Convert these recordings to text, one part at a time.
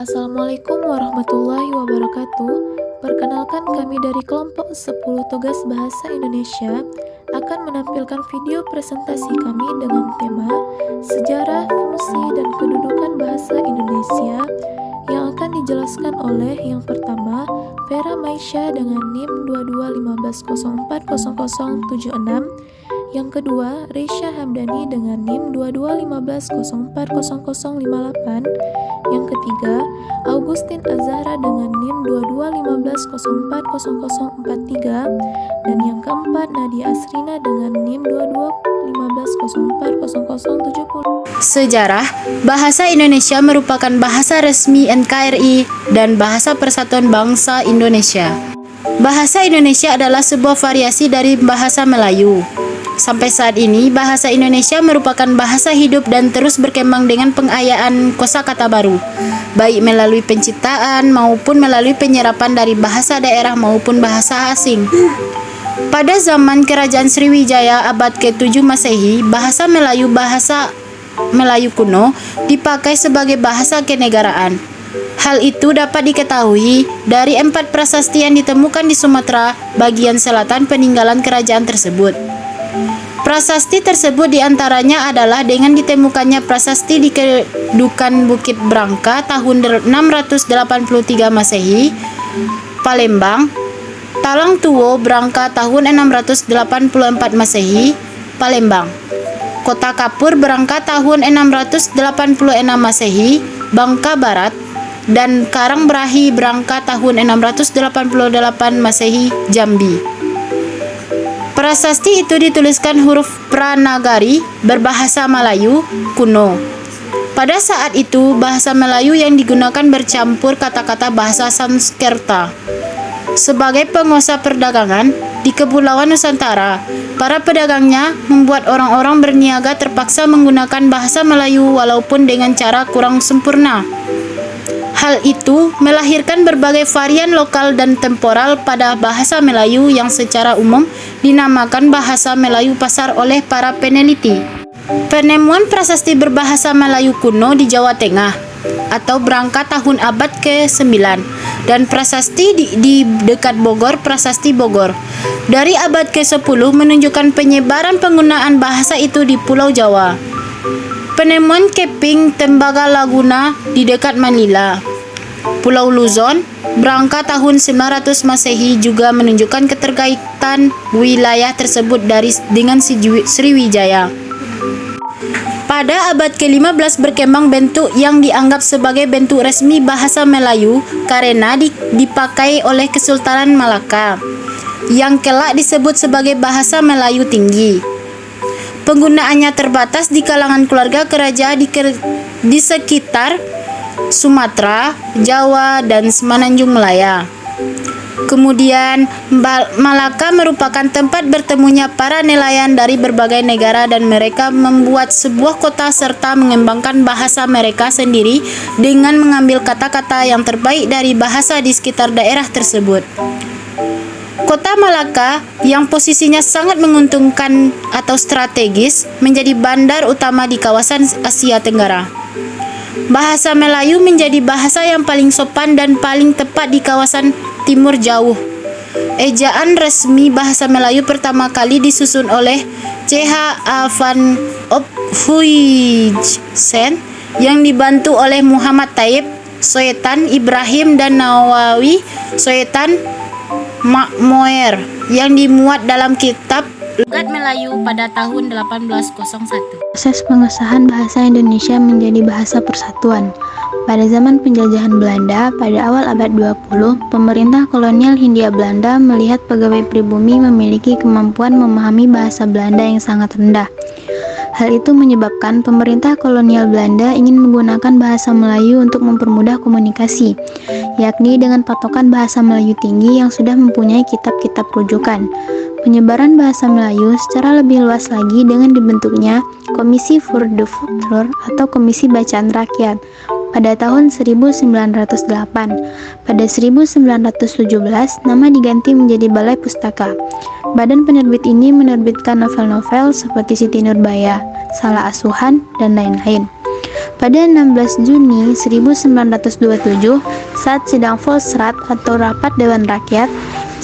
Assalamualaikum warahmatullahi wabarakatuh. Perkenalkan, kami dari kelompok 10 Tugas Bahasa Indonesia akan menampilkan video presentasi kami dengan tema Sejarah, Fungsi, dan Kedudukan Bahasa Indonesia yang akan dijelaskan oleh yang pertama Vera Maisha dengan NIM 2215040076, yang kedua Reisha Hamdani dengan NIM 2215040058, yang ketiga Augustin Azahra dengan NIM 2215040043, dan yang keempat Nadia Asrina dengan NIM 2215040070. Sejarah, bahasa Indonesia merupakan bahasa resmi NKRI dan bahasa Persatuan Bangsa Indonesia. Bahasa Indonesia adalah sebuah variasi dari bahasa Melayu. Sampai saat ini, bahasa Indonesia merupakan bahasa hidup dan terus berkembang dengan pengayaan kosakata baru, baik melalui penciptaan maupun melalui penyerapan dari bahasa daerah maupun bahasa asing. Pada zaman Kerajaan Sriwijaya abad ke-7 Masehi, bahasa Melayu kuno dipakai sebagai bahasa kenegaraan. Hal itu dapat diketahui dari 4 prasasti yang ditemukan di Sumatera bagian selatan peninggalan kerajaan tersebut. Prasasti tersebut diantaranya adalah dengan ditemukannya prasasti di Kedukan Bukit Brangka tahun 683 Masehi, Palembang, Talang Tuwo Brangka tahun 684 Masehi, Palembang, Kota Kapur Brangka tahun 686 Masehi, Bangka Barat, dan Karang Berahi Brangka tahun 688 Masehi, Jambi. Prasasti itu dituliskan huruf Pranagari berbahasa Melayu kuno. Pada saat itu, bahasa Melayu yang digunakan bercampur kata-kata bahasa Sanskerta. Sebagai penguasa perdagangan di Kepulauan Nusantara, para pedagangnya membuat orang-orang berniaga terpaksa menggunakan bahasa Melayu walaupun dengan cara kurang sempurna. Hal itu melahirkan berbagai varian lokal dan temporal pada bahasa Melayu yang secara umum dinamakan bahasa Melayu pasar oleh para peneliti. Penemuan prasasti berbahasa Melayu kuno di Jawa Tengah atau Brangka tahun abad ke-9 dan prasasti di dekat Bogor, prasasti Bogor dari abad ke-10 menunjukkan penyebaran penggunaan bahasa itu di Pulau Jawa. Penemuan keping Tembaga Laguna di dekat Manila, Pulau Luzon, Brangka tahun 900 Masehi juga menunjukkan keterkaitan wilayah tersebut dengan Sriwijaya. Pada abad ke-15 berkembang bentuk yang dianggap sebagai bentuk resmi bahasa Melayu karena dipakai oleh Kesultanan Malaka, yang kelak disebut sebagai bahasa Melayu Tinggi. Penggunaannya terbatas di kalangan keluarga kerajaan di sekitar Sumatera, Jawa, dan Semenanjung Malaya. Kemudian, Malaka merupakan tempat bertemunya para nelayan dari berbagai negara dan mereka membuat sebuah kota serta mengembangkan bahasa mereka sendiri dengan mengambil kata-kata yang terbaik dari bahasa di sekitar daerah tersebut. Kota Malaka yang posisinya sangat menguntungkan atau strategis menjadi bandar utama di kawasan Asia Tenggara. Bahasa Melayu menjadi bahasa yang paling sopan dan paling tepat di kawasan Timur Jauh. Ejaan resmi bahasa Melayu pertama kali disusun oleh C.H. A. van Ophuijsen yang dibantu oleh Muhammad Taib, Soetan Ibrahim, dan Nawawi Soetan Makmoer yang dimuat dalam kitab Logat Melayu pada tahun 1801. Proses pengesahan bahasa Indonesia menjadi bahasa persatuan. Pada zaman penjajahan Belanda, pada awal abad 20, pemerintah kolonial Hindia Belanda melihat pegawai pribumi memiliki kemampuan memahami bahasa Belanda yang sangat rendah. Hal itu menyebabkan pemerintah kolonial Belanda ingin menggunakan bahasa Melayu untuk mempermudah komunikasi, yakni dengan patokan bahasa Melayu tinggi yang sudah mempunyai kitab-kitab rujukan. Penyebaran bahasa Melayu secara lebih luas lagi dengan dibentuknya Komisi voor de Volkshoor atau Komisi Bacaan Rakyat pada tahun 1908. Pada 1917, nama diganti menjadi Balai Pustaka. Badan penerbit ini menerbitkan novel-novel seperti Siti Nurbaya, Salah Asuhan, dan lain-lain. Pada 16 Juni 1927, saat sidang Volksrat atau Rapat Dewan Rakyat,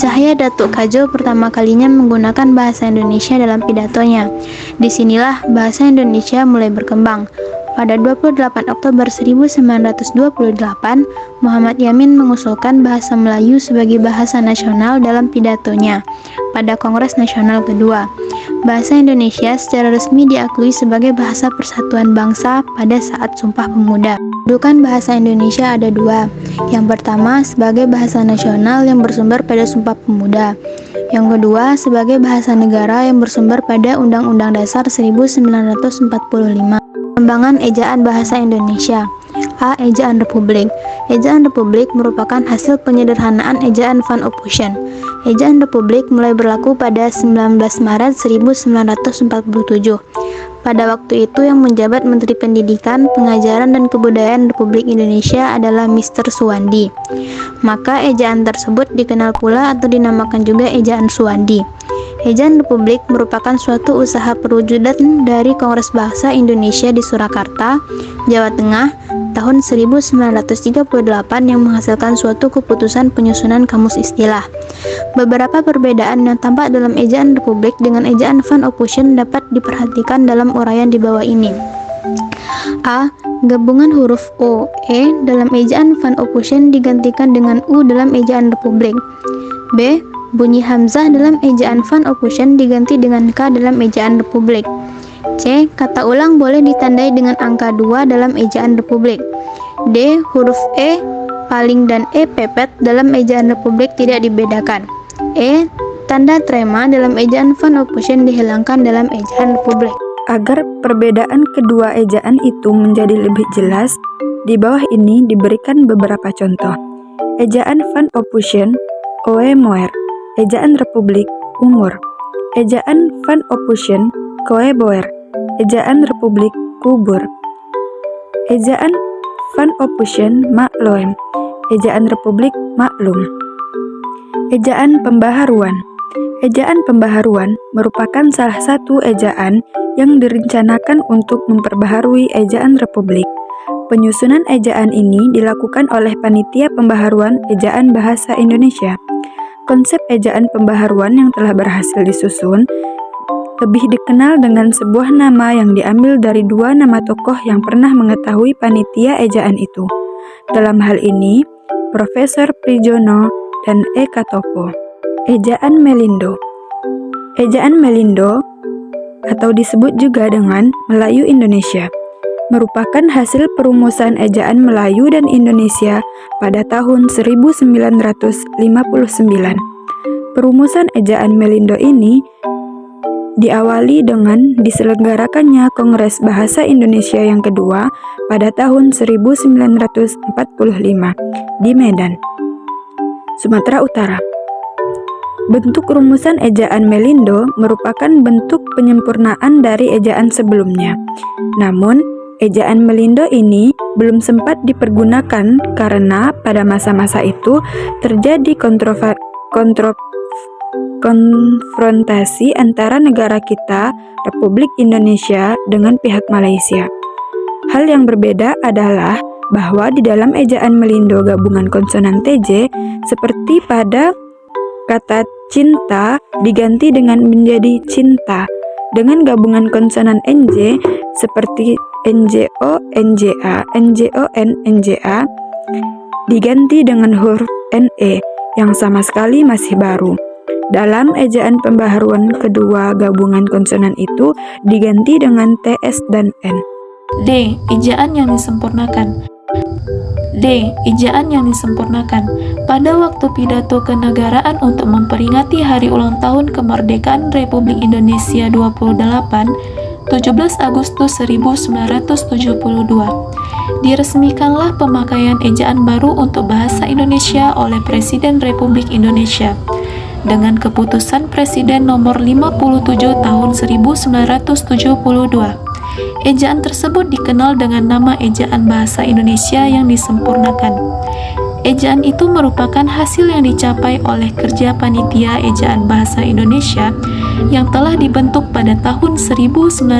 Cahya Datuk Kadjo pertama kalinya menggunakan bahasa Indonesia dalam pidatonya. Disinilah bahasa Indonesia mulai berkembang. Pada 28 Oktober 1928, Muhammad Yamin mengusulkan bahasa Melayu sebagai bahasa nasional dalam pidatonya pada Kongres Nasional kedua. Bahasa Indonesia secara resmi diakui sebagai bahasa persatuan bangsa pada saat Sumpah Pemuda. Kedudukan bahasa Indonesia ada dua. Yang pertama sebagai bahasa nasional yang bersumber pada Sumpah Pemuda. Yang kedua sebagai bahasa negara yang bersumber pada Undang-Undang Dasar 1945. Pengembangan ejaan bahasa Indonesia. A. Ejaan Republik. Ejaan Republik merupakan hasil penyederhanaan ejaan Van Ophusen. Ejaan Republik mulai berlaku pada 19 Maret 1947. Pada waktu itu yang menjabat Menteri Pendidikan, Pengajaran dan Kebudayaan Republik Indonesia adalah Mr. Suwandi. Maka ejaan tersebut dikenal pula atau dinamakan juga ejaan Suwandi. Ejaan Republik merupakan suatu usaha perwujudan dari Kongres Bahasa Indonesia di Surakarta, Jawa Tengah, tahun 1938 yang menghasilkan suatu keputusan penyusunan kamus istilah. Beberapa perbedaan yang tampak dalam ejaan Republik dengan ejaan Van Ophusen dapat diperhatikan dalam uraian di bawah ini. A. Gabungan huruf O, E dalam ejaan Van Ophusen digantikan dengan U dalam ejaan Republik. B. Bunyi hamzah dalam ejaan Van Ophusen diganti dengan K dalam ejaan Republik. C. Kata ulang boleh ditandai dengan angka 2 dalam ejaan Republik. D. Huruf E, paling dan E pepet dalam ejaan Republik tidak dibedakan. E. Tanda trema dalam ejaan Van Ophusen dihilangkan dalam ejaan Republik. Agar perbedaan kedua ejaan itu menjadi lebih jelas, di bawah ini diberikan beberapa contoh. Ejaan Van Ophusen, Oe Moer. Ejaan Republik, Umur. Ejaan Van Ophusen, Koe Boer. Ejaan Republik, Kubur. Ejaan Van Ophusen, Makloem. Ejaan Republik, Maklum. Ejaan Pembaharuan. Ejaan pembaharuan merupakan salah satu ejaan yang direncanakan untuk memperbaharui ejaan Republik. Penyusunan ejaan ini dilakukan oleh Panitia Pembaharuan Ejaan Bahasa Indonesia. Konsep ejaan pembaharuan yang telah berhasil disusun lebih dikenal dengan sebuah nama yang diambil dari dua nama tokoh yang pernah mengetahui panitia ejaan itu. Dalam hal ini, Profesor Prijono dan Eka Topo. Ejaan Melindo. Ejaan Melindo atau disebut juga dengan Melayu Indonesia merupakan hasil perumusan ejaan Melayu dan Indonesia pada tahun 1959. Perumusan ejaan Melindo ini diawali dengan diselenggarakannya Kongres Bahasa Indonesia yang kedua pada tahun 1945 di Medan, Sumatera Utara. Bentuk rumusan ejaan Melindo merupakan bentuk penyempurnaan dari ejaan sebelumnya. Namun, ejaan Melindo ini belum sempat dipergunakan karena pada masa-masa itu terjadi konfrontasi antara negara kita, Republik Indonesia, dengan pihak Malaysia. Hal yang berbeda adalah bahwa di dalam ejaan Melindo gabungan konsonan TJ seperti pada kata cinta diganti dengan menjadi cinta, dengan gabungan konsonan NJ seperti NJO, NJA, NJON, NJA diganti dengan huruf NE yang sama sekali masih baru. Dalam ejaan pembaharuan kedua, gabungan konsonan itu diganti dengan TS dan N. D. Ejaan yang disempurnakan. D. Ejaan yang disempurnakan. Pada waktu pidato kenegaraan untuk memperingati hari ulang tahun kemerdekaan Republik Indonesia 28, 17 Agustus 1972, diresmikanlah pemakaian ejaan baru untuk bahasa Indonesia oleh Presiden Republik Indonesia dengan keputusan Presiden nomor 57 tahun 1972. Ejaan tersebut dikenal dengan nama Ejaan Bahasa Indonesia yang disempurnakan. Ejaan itu merupakan hasil yang dicapai oleh kerja Panitia Ejaan Bahasa Indonesia yang telah dibentuk pada tahun 1966.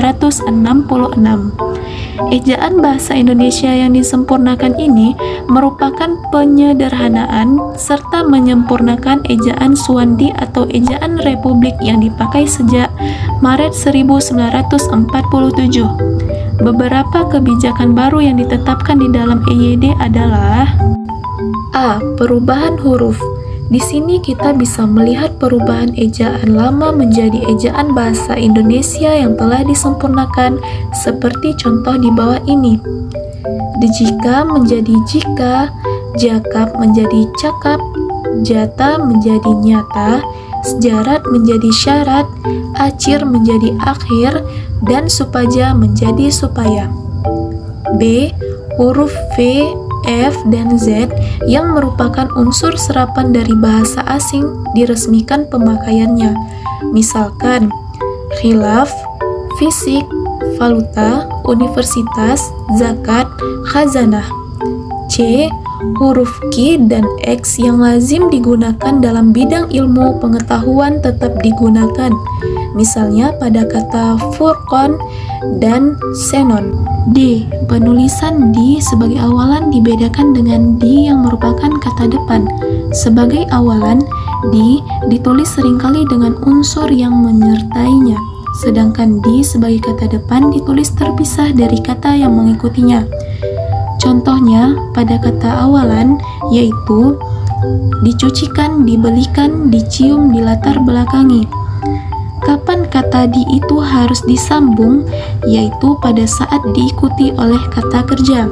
Ejaan bahasa Indonesia yang disempurnakan ini merupakan penyederhanaan serta menyempurnakan ejaan Suwandi atau ejaan Republik yang dipakai sejak Maret 1947. Beberapa kebijakan baru yang ditetapkan di dalam EYD adalah A. Perubahan huruf. Di sini kita bisa melihat perubahan ejaan lama menjadi ejaan bahasa Indonesia yang telah disempurnakan seperti contoh di bawah ini. Dejika menjadi jika, jakap menjadi cakap, jata menjadi nyata, sejarat menjadi syarat, acir menjadi akhir, dan supaja menjadi supaya. B. Huruf V, F, dan Z yang merupakan unsur serapan dari bahasa asing diresmikan pemakaiannya. Misalkan, khilaf, fisik, valuta, universitas, zakat, khazanah. C. Huruf Q dan X yang lazim digunakan dalam bidang ilmu pengetahuan tetap digunakan. Misalnya pada kata furqan dan xenon. D. Penulisan di sebagai awalan dibedakan dengan di yang merupakan kata depan. Sebagai awalan, di ditulis seringkali dengan unsur yang menyertainya, sedangkan di sebagai kata depan ditulis terpisah dari kata yang mengikutinya. Contohnya pada kata awalan yaitu dicucikan, dibelikan, dicium, dilatar belakangi. Kapan kata di itu harus disambung, yaitu pada saat diikuti oleh kata kerja.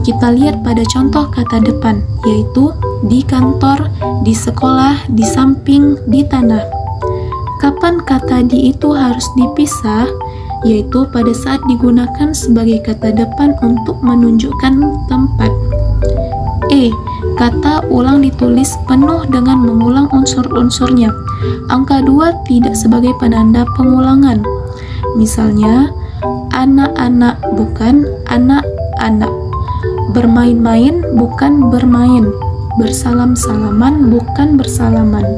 Kita lihat pada contoh kata depan, yaitu di kantor, di sekolah, di samping, di tanah. Kapan kata di itu harus dipisah, yaitu pada saat digunakan sebagai kata depan untuk menunjukkan tempat. E. Kata ulang ditulis penuh dengan mengulang unsur-unsurnya. Angka 2 tidak sebagai penanda pengulangan. Misalnya, anak-anak bukan anak-anak. Bermain-main bukan bermain. Bersalam-salaman bukan bersalaman.